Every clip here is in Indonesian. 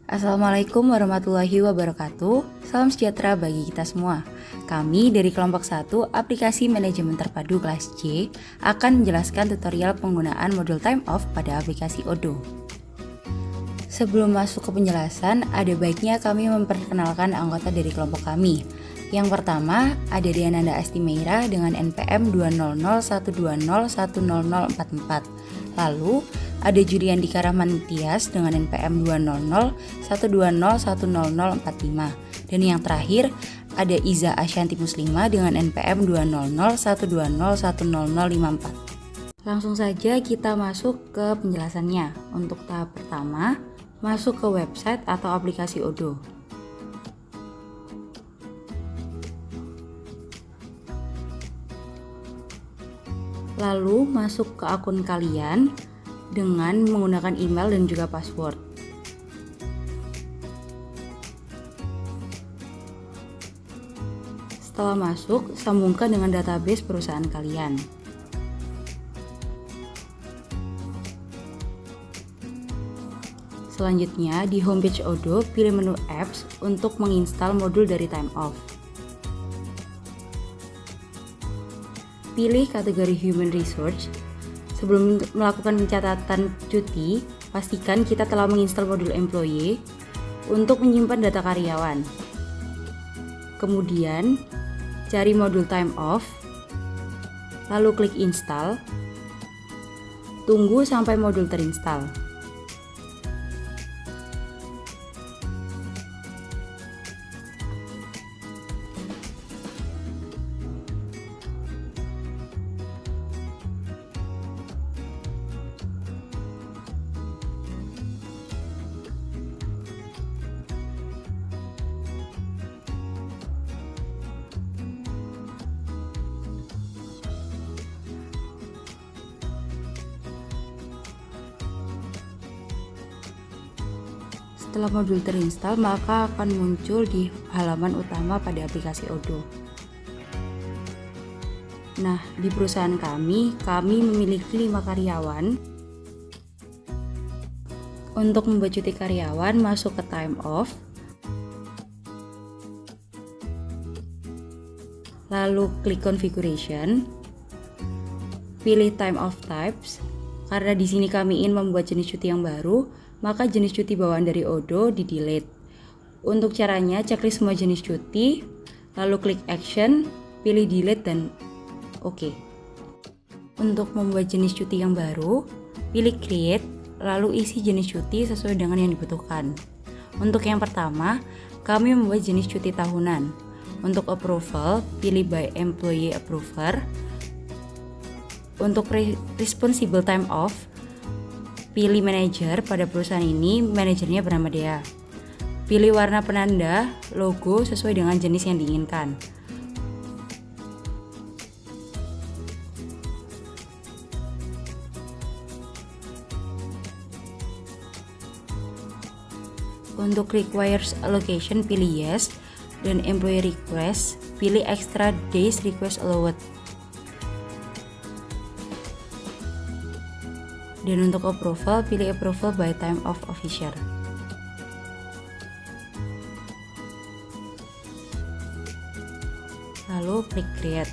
Assalamualaikum warahmatullahi wabarakatuh. Salam sejahtera bagi kita semua. Kami dari kelompok 1 aplikasi manajemen terpadu kelas C akan menjelaskan tutorial penggunaan modul time off pada aplikasi Odoo. Sebelum masuk ke penjelasan, ada baiknya kami memperkenalkan anggota dari kelompok kami. Yang pertama, ada Diananda Astimeira dengan NPM 20012010044. Lalu, ada Julian Dika Rahman Tias dengan NPM 20012010045. Dan yang terakhir, ada Iza Ashanti Muslima dengan NPM 20012010054. Langsung saja kita masuk ke penjelasannya. Untuk tahap pertama, masuk ke website atau aplikasi Odoo. Lalu masuk ke akun kalian dengan menggunakan email dan juga password. Setelah masuk, sambungkan dengan database perusahaan kalian. Selanjutnya, di homepage Odoo, pilih menu apps untuk menginstal modul dari time off. Pilih kategori Human Resource. Sebelum melakukan pencatatan cuti, pastikan kita telah menginstal modul Employee untuk menyimpan data karyawan. Kemudian, cari modul Time Off, lalu klik Install. Tunggu sampai modul terinstall. Setelah modul terinstall, maka akan muncul di halaman utama pada aplikasi Odoo. Nah, di perusahaan kami memiliki 5 karyawan. Untuk membuat cuti karyawan, masuk ke time off. Lalu klik configuration. Pilih time off types. Karena di sini kami ingin membuat jenis cuti yang baru, maka jenis cuti bawaan dari Odoo di-delete. Untuk caranya, checklist semua jenis cuti, lalu klik action, pilih delete dan oke. Untuk membuat jenis cuti yang baru, pilih create, lalu isi jenis cuti sesuai dengan yang dibutuhkan. Untuk yang pertama, kami membuat jenis cuti tahunan. Untuk approval, pilih by employee approver. Untuk responsible time off, pilih manajer. Pada perusahaan ini, manajernya bernama Dea. Pilih warna penanda logo sesuai dengan jenis yang diinginkan. Untuk requires allocation, pilih yes. Dan employee request, pilih extra days request allowed. Dan untuk approval, pilih approval by time off officer. Lalu klik create.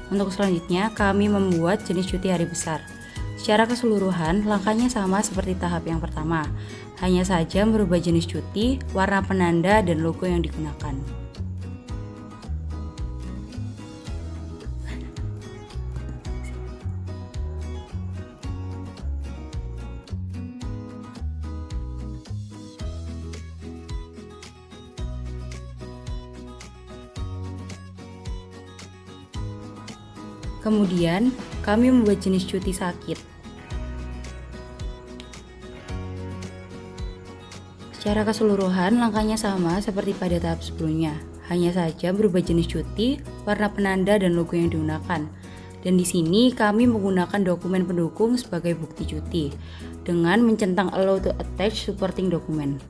Untuk selanjutnya, kami membuat jenis cuti hari besar. Secara keseluruhan, langkahnya sama seperti tahap yang pertama. Hanya saja merubah jenis cuti, warna penanda, dan logo yang digunakan. Kemudian, kami membuat jenis cuti sakit. Secara keseluruhan, langkahnya sama seperti pada tahap sebelumnya. Hanya saja berubah jenis cuti, warna penanda, dan logo yang digunakan. Dan di sini kami menggunakan dokumen pendukung sebagai bukti cuti dengan mencentang allow to attach supporting document.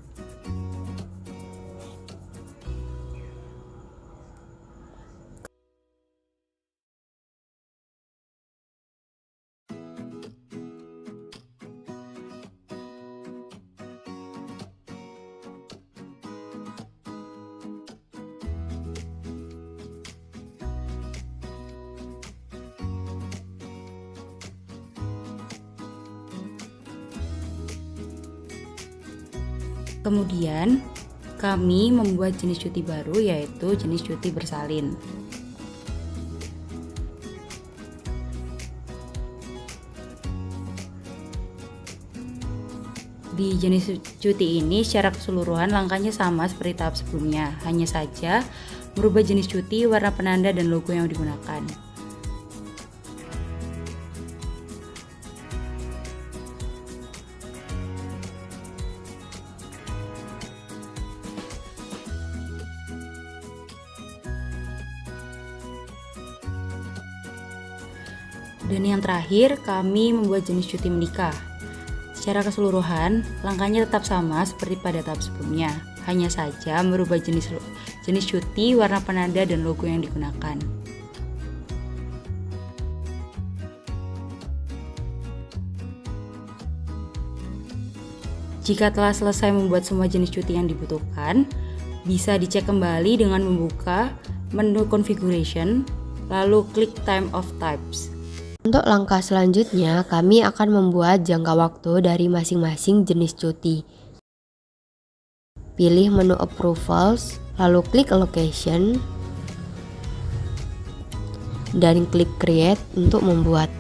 Kemudian kami membuat jenis cuti baru, yaitu jenis cuti bersalin. Di jenis cuti ini secara keseluruhan langkahnya sama seperti tahap sebelumnya, hanya saja merubah jenis cuti, warna penanda, dan logo yang digunakan. Dan yang terakhir, kami membuat jenis cuti menikah. Secara keseluruhan, langkahnya tetap sama seperti pada tahap sebelumnya, hanya saja merubah jenis cuti, warna penanda, dan logo yang digunakan. Jika telah selesai membuat semua jenis cuti yang dibutuhkan, bisa dicek kembali dengan membuka menu configuration, lalu klik time of types. Untuk langkah selanjutnya, kami akan membuat jangka waktu dari masing-masing jenis cuti. Pilih menu approvals, lalu klik allocation, dan klik create untuk membuat.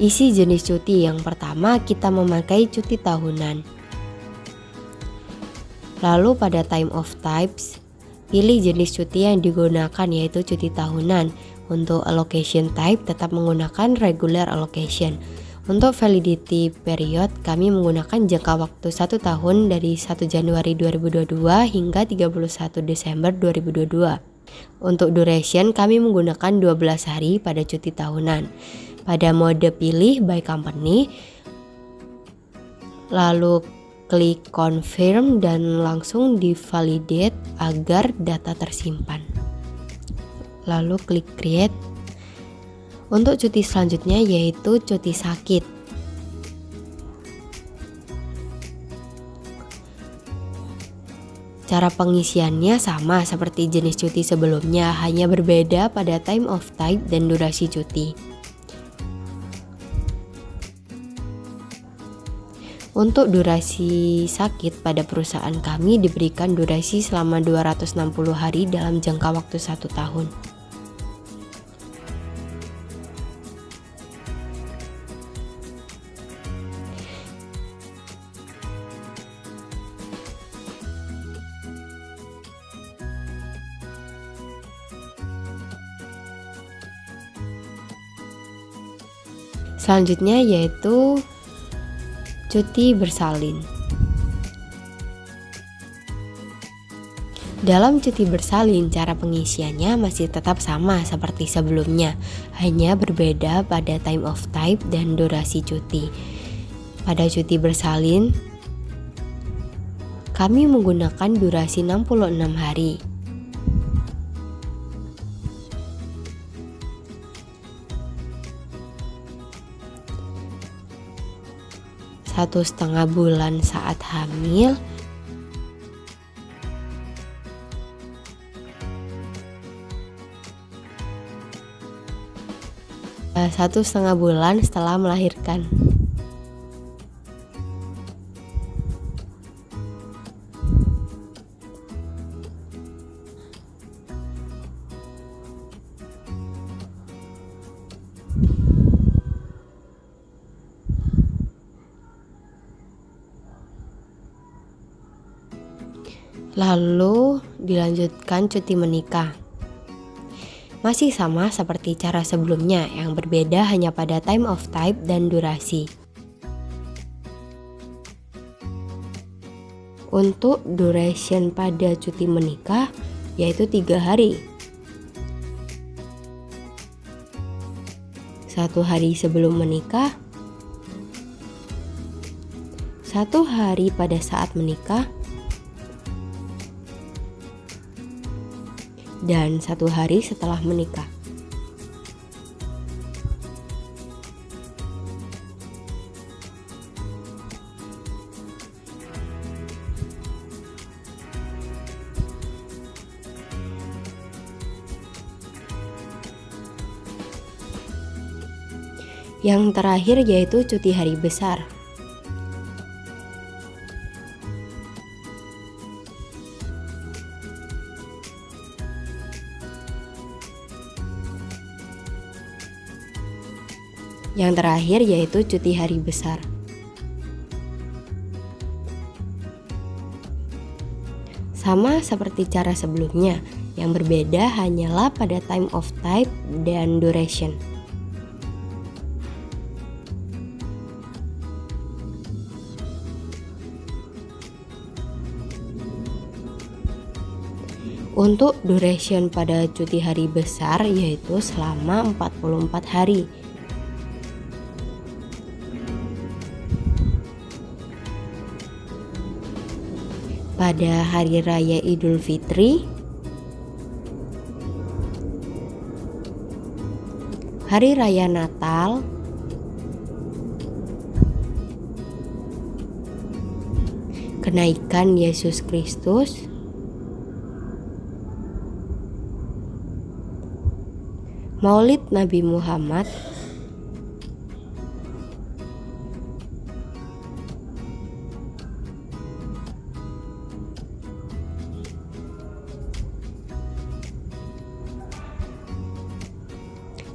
Isi jenis cuti yang pertama, kita memakai cuti tahunan. Lalu pada time of types, pilih jenis cuti yang digunakan, yaitu cuti tahunan. Untuk allocation type tetap menggunakan regular allocation. Untuk validity period kami menggunakan jangka waktu 1 tahun dari 1 Januari 2022 hingga 31 Desember 2022. Untuk duration kami menggunakan 12 hari pada cuti tahunan. Pada mode pilih by company, lalu klik confirm dan langsung divalidate agar data tersimpan. Lalu klik create. Untuk cuti selanjutnya yaitu cuti sakit. Cara pengisiannya sama seperti jenis cuti sebelumnya, hanya berbeda pada time of type dan durasi cuti. Untuk durasi sakit pada perusahaan kami diberikan durasi selama 260 hari dalam jangka waktu 1 tahun. Selanjutnya yaitu cuti bersalin. Dalam cuti bersalin, cara pengisiannya masih tetap sama seperti sebelumnya, hanya berbeda pada time of type dan durasi cuti. Pada cuti bersalin, kami menggunakan durasi 66 hari. Satu setengah bulan saat hamil, satu setengah bulan setelah melahirkan. Lalu dilanjutkan cuti menikah. Masih sama seperti cara sebelumnya, yang berbeda hanya pada time of type dan durasi. Untuk duration pada cuti menikah yaitu 3 hari. 1 hari sebelum menikah, 1 hari pada saat menikah, dan 1 hari setelah menikah. Yang terakhir yaitu cuti hari besar. Yang terakhir yaitu cuti hari besar. Sama seperti cara sebelumnya, yang berbeda hanyalah pada time of type dan duration. Untuk duration pada cuti hari besar yaitu selama 44 hari. Pada hari raya Idul Fitri, hari raya Natal, kenaikan Yesus Kristus, Maulid Nabi Muhammad,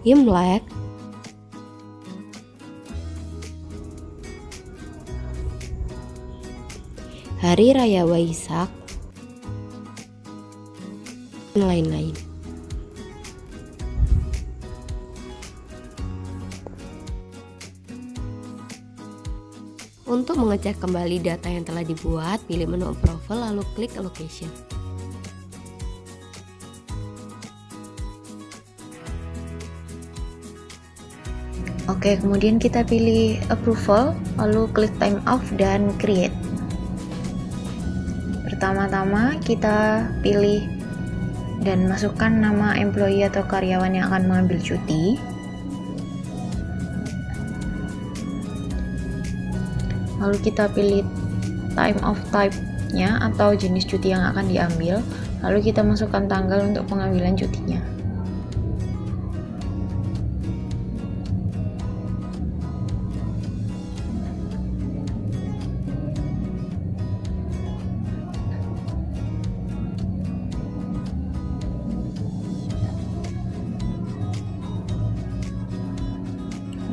Imlek, Hari Raya Waisak, dan lain-lain. Untuk mengecek kembali data yang telah dibuat, pilih menu Approval lalu klik Allocation. Oke, kemudian kita pilih Approval, lalu klik Time Off dan Create. Pertama-tama kita pilih dan masukkan nama employee atau karyawan yang akan mengambil cuti. Lalu kita pilih time of type-nya atau jenis cuti yang akan diambil. Lalu kita masukkan tanggal untuk pengambilan cutinya.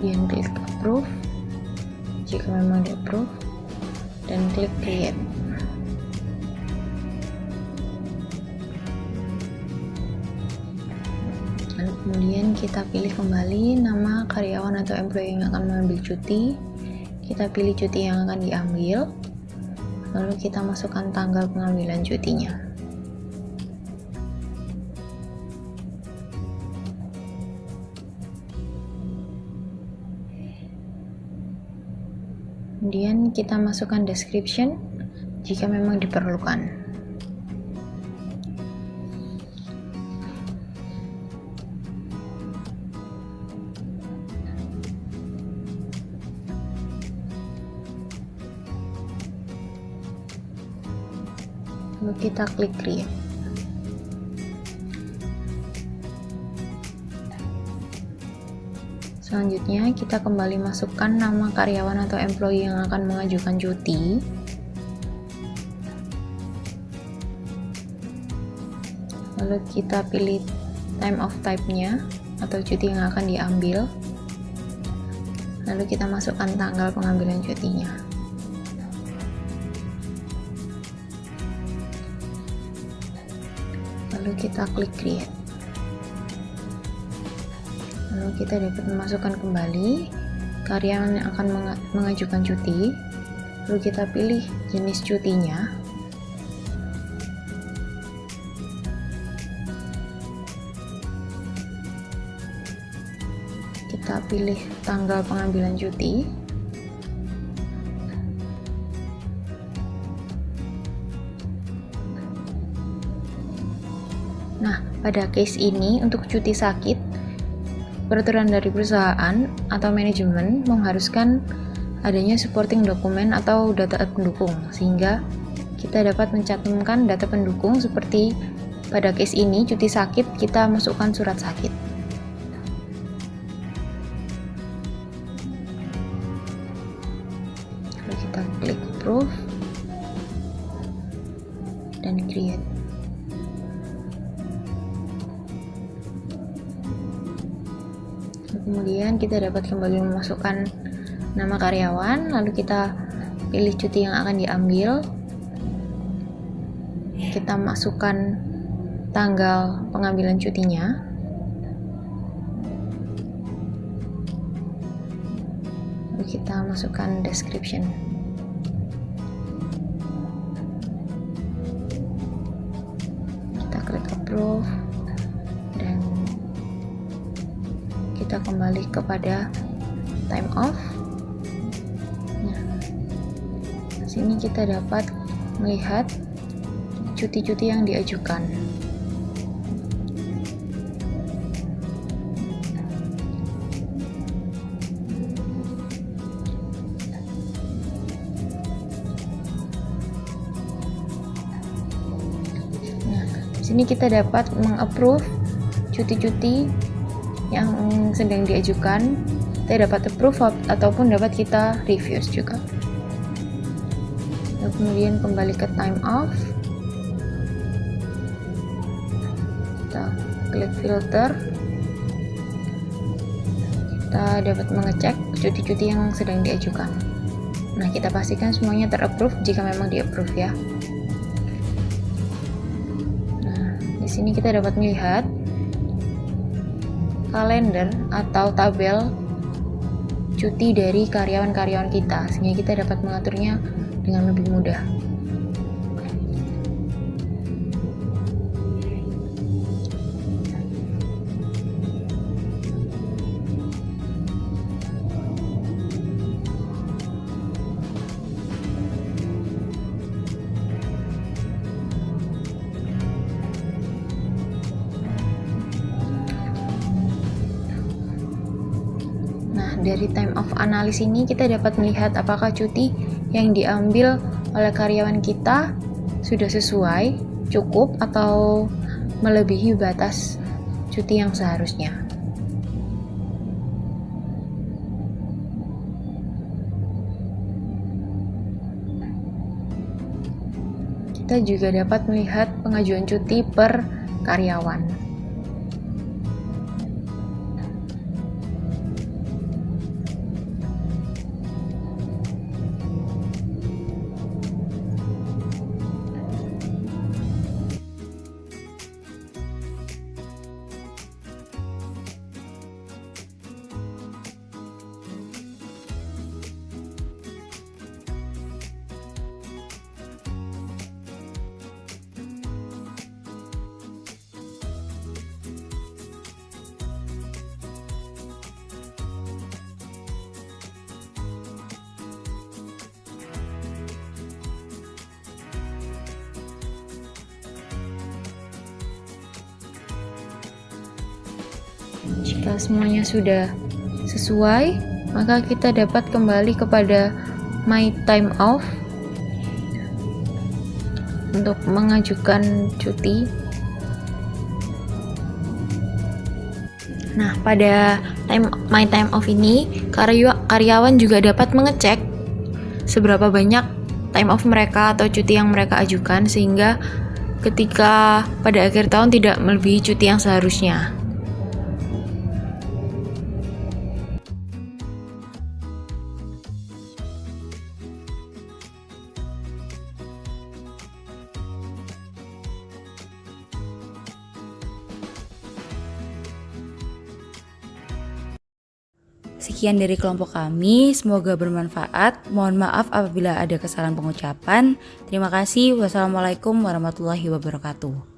Kemudian klik Approve jika memang di approve dan klik Create. Lalu kemudian kita pilih kembali nama karyawan atau employee yang akan mengambil cuti. Kita pilih cuti yang akan diambil, lalu kita masukkan tanggal pengambilan cutinya. Kemudian kita masukkan description jika memang diperlukan. Lalu kita klik Create. Selanjutnya kita kembali masukkan nama karyawan atau employee yang akan mengajukan cuti. Lalu kita pilih time of type-nya atau cuti yang akan diambil. Lalu kita masukkan tanggal pengambilan cutinya. Lalu kita klik Create. Lalu kita dapat memasukkan kembali karyawan yang akan mengajukan cuti. Lalu kita pilih jenis cutinya. Kita pilih tanggal pengambilan cuti. Nah, pada case ini untuk cuti sakit, peraturan dari perusahaan atau manajemen mengharuskan adanya supporting dokumen atau data pendukung, sehingga kita dapat mencantumkan data pendukung seperti pada case ini cuti sakit, kita masukkan surat sakit. Lalu kita klik Approve dan Create. Kemudian pastikan kita dapat kembali memasukkan nama karyawan, lalu kita pilih cuti yang akan diambil. Kita masukkan tanggal pengambilan cutinya. Lalu kita masukkan description. Kita klik approve dan kita kembali kepada time off. Nah, sini kita dapat melihat cuti-cuti yang diajukan. Nah, di sini kita dapat mengapprove cuti-cuti yang sedang diajukan. Kita dapat approve ataupun dapat kita refuse juga. Lalu kemudian kembali ke time off. Kita klik filter. Kita dapat mengecek cuti-cuti yang sedang diajukan. Nah, kita pastikan semuanya terapprove jika memang di-approve ya. Nah, di sini kita dapat melihat kalender atau tabel cuti dari karyawan-karyawan kita, sehingga kita dapat mengaturnya dengan lebih mudah. Dari time off analis ini kita dapat melihat apakah cuti yang diambil oleh karyawan kita sudah sesuai, cukup, atau melebihi batas cuti yang seharusnya. Kita juga dapat melihat pengajuan cuti per karyawan. Jika semuanya sudah sesuai, maka kita dapat kembali kepada My Time Off untuk mengajukan cuti. Nah, pada My Time Off ini, karyawan juga dapat mengecek seberapa banyak time off mereka atau cuti yang mereka ajukan, sehingga ketika pada akhir tahun tidak melebihi cuti yang seharusnya. Sekian dari kelompok kami, semoga bermanfaat. Mohon maaf apabila ada kesalahan pengucapan. Terima kasih. Wassalamualaikum warahmatullahi wabarakatuh.